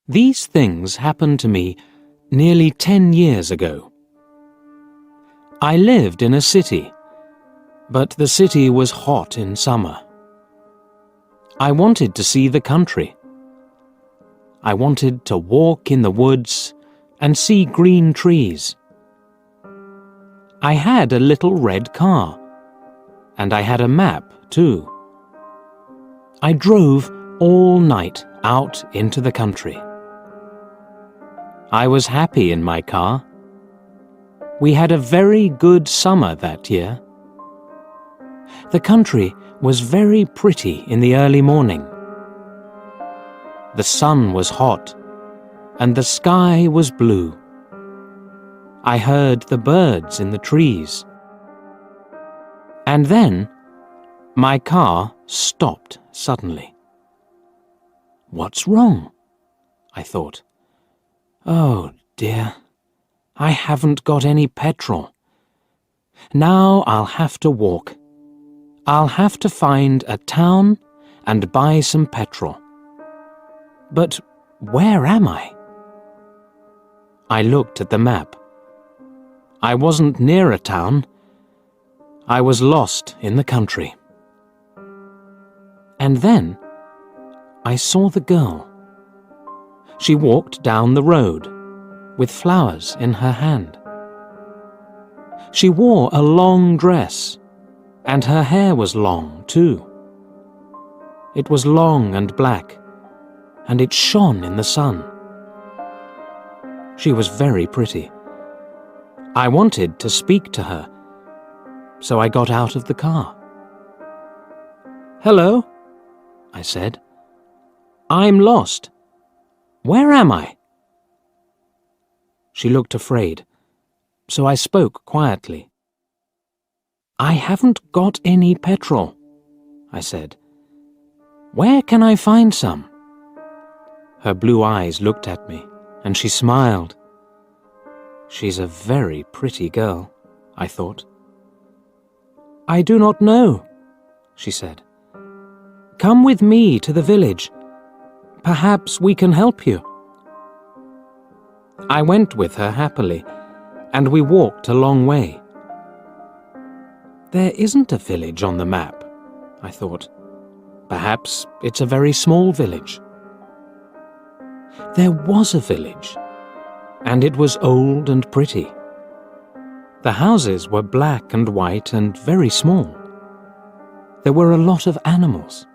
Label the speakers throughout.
Speaker 1: These things happened to me nearly 10 years ago. I lived in a city, but the city was hot in summer. I wanted to see the country. I wanted to walk in the woods and see green trees. I had a little red car, and I had a map too. I drove all night out into the country. I was happy in my car. We had a very good summer that year. The country was very pretty in the early morning. The sun was hot, and the sky was blue. I heard the birds in the trees. And then, my car stopped suddenly. What's wrong? I thought. Oh dear, I haven't got any petrol. Now I'll have to walk. I'll have to find a town and buy some petrol. But where am I? I looked at the map. I wasn't near a town. I was lost in the country. And then I saw the girl. She walked down the road with flowers in her hand. She wore a long dress, and her hair was long too. It was long and black, and it shone in the sun. She was very pretty. I wanted to speak to her, so I got out of the car. "Hello," I said. "I'm lost. Where am I?" She looked afraid, so I spoke quietly. "I haven't got any petrol," I said. "Where can I find some?" Her blue eyes looked at me, and she smiled. She's a very pretty girl, I thought. "I do not know," she said. "Come with me to the village. Perhaps we can help you." I went with her happily, and we walked a long way. There isn't a village on the map, I thought. Perhaps it's a very small village. There was a village, and it was old and pretty. The houses were black and white and very small. There were a lot of animals.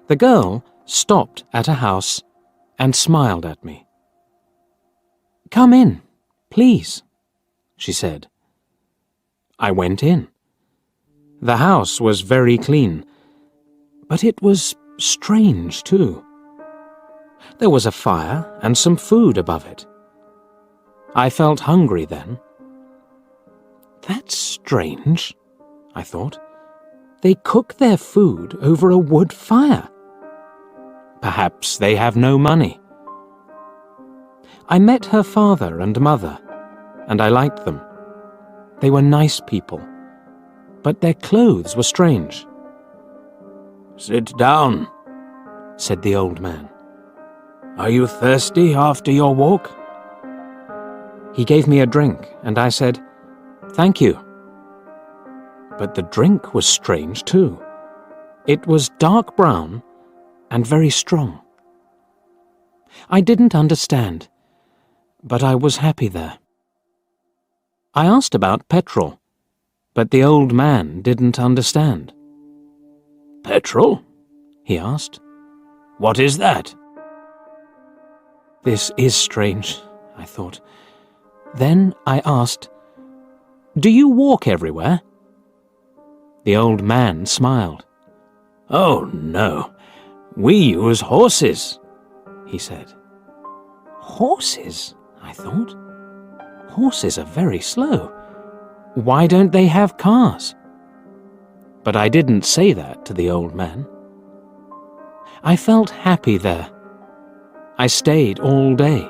Speaker 1: The girl stopped at a house and smiled at me. "Come in, please," she said. I went in. The house was very clean, but it was strange too. There was a fire and some food above it. I felt hungry then. That's strange, I thought. They cook their food over a wood fire. Perhaps they have no money. I met her father and mother, and I liked them. They were nice people, but their clothes were strange. "Sit down," said the old man. "Are you thirsty after your walk?" He gave me a drink, and I said, "Thank you." But the drink was strange too. It was dark brown and very strong. I didn't understand, but I was happy there. I asked about petrol, but the old man didn't understand. "Petrol?" he asked. "What is that?" This is strange, I thought. Then I asked, "Do you walk everywhere?" The old man smiled. "Oh, no. We use horses," he said. Horses, I thought. Horses are very slow. Why don't they have cars? But I didn't say that to the old man. I felt happy there. I stayed all day,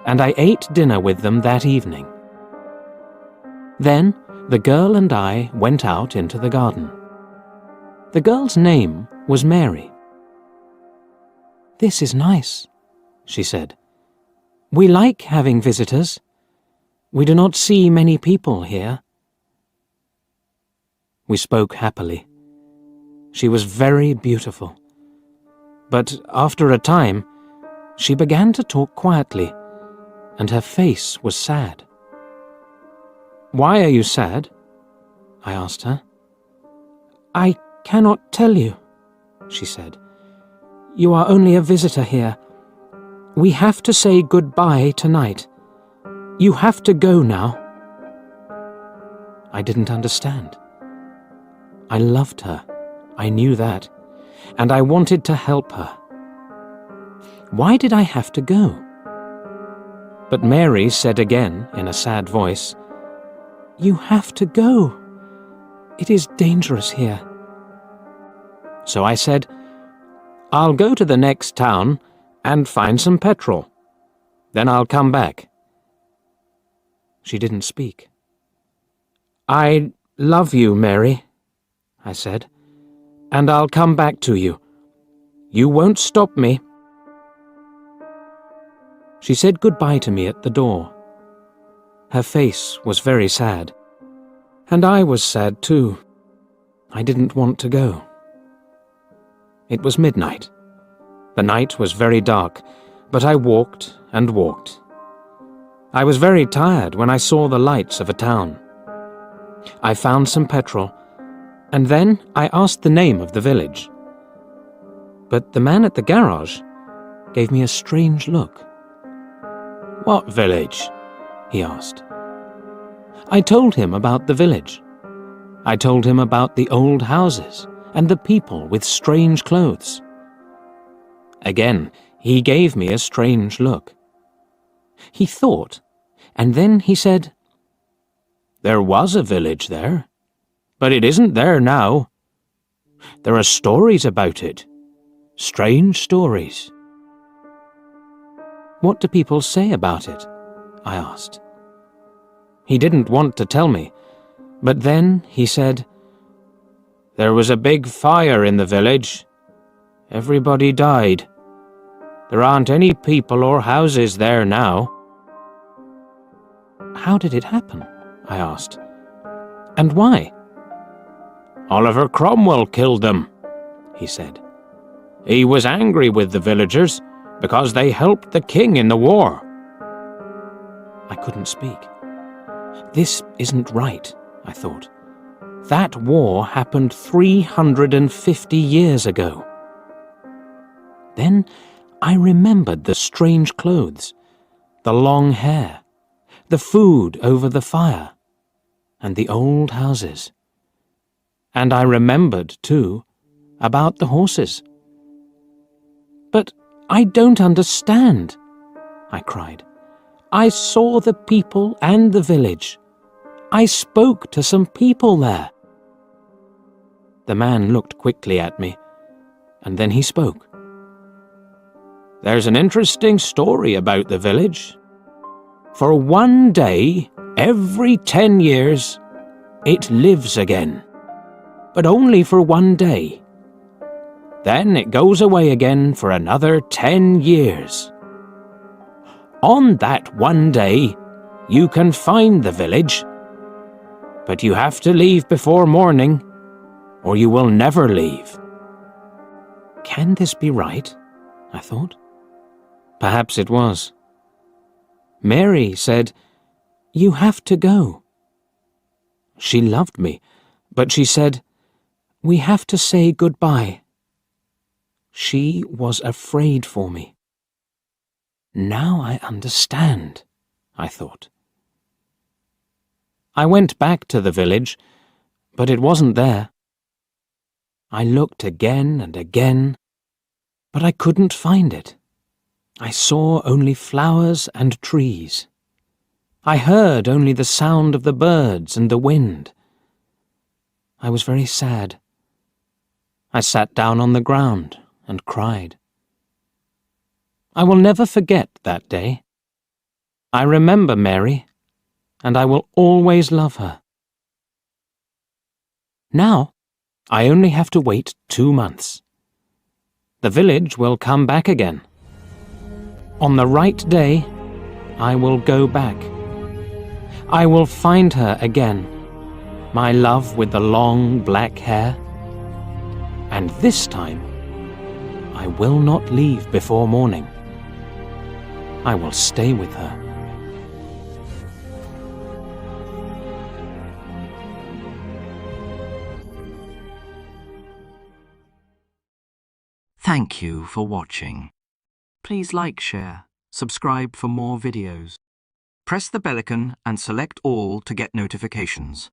Speaker 1: and I ate dinner with them that evening. Then the girl and I went out into the garden. The girl's name was Mary. "This is nice," she said. "We like having visitors. We do not see many people here." We spoke happily. She was very beautiful. But after a time, she began to talk quietly, and her face was sad. "Why are you sad?" I asked her. "I cannot tell you," she said. "You are only a visitor here. We have to say goodbye tonight. You have to go now." I didn't understand. I loved her, I knew that, and I wanted to help her. Why did I have to go? But Mary said again in a sad voice, "You have to go. It is dangerous here." So I said, "I'll go to the next town and find some petrol. Then I'll come back." She didn't speak. "I love you, Mary," I said, "and I'll come back to you. You won't stop me." She said goodbye to me at the door. Her face was very sad, and I was sad too. I didn't want to go. It was midnight. The night was very dark, but I walked and walked. I was very tired when I saw the lights of a town. I found some petrol, and then I asked the name of the village. But the man at the garage gave me a strange look. "What village?" he asked. I told him about the village. I told him about the old houses and the people with strange clothes. Again, he gave me a strange look. He thought, and then he said, "There was a village there, but it isn't there now. There are stories about it, strange stories." "What do people say about it?" I asked. He didn't want to tell me, but then he said, "There was a big fire in the village. Everybody died. There aren't any people or houses there now." "How did it happen?" I asked. "And why?" "Oliver Cromwell killed them," he said. "He was angry with the villagers because they helped the king in the war." I couldn't speak. This isn't right, I thought. That war happened 350 years ago. Then I remembered the strange clothes, the long hair, the food over the fire, and the old houses. And I remembered, too, about the horses. "But I don't understand," I cried. "I saw the people and the village. I spoke to some people there." The man looked quickly at me, and then he spoke. "There's an interesting story about the village. For one day, every 10 years, it lives again. But only for one day. Then it goes away again for another 10 years. On that one day, you can find the village, but you have to leave before morning, or you will never leave." Can this be right? I thought. Perhaps it was. Mary said, "You have to go." She loved me, but she said, "We have to say goodbye." She was afraid for me. Now I understand, I thought. I went back to the village, but it wasn't there. I looked again and again, but I couldn't find it. I saw only flowers and trees. I heard only the sound of the birds and the wind. I was very sad. I sat down on the ground and cried. I will never forget that day. I remember Mary, and I will always love her. Now, I only have to wait 2 months. The village will come back again. On the right day, I will go back. I will find her again, my love with the long black hair. And this time, I will not leave before morning. I will stay with her.
Speaker 2: Thank you for watching. Please like, share, subscribe for more videos. Press the bell icon and select all to get notifications.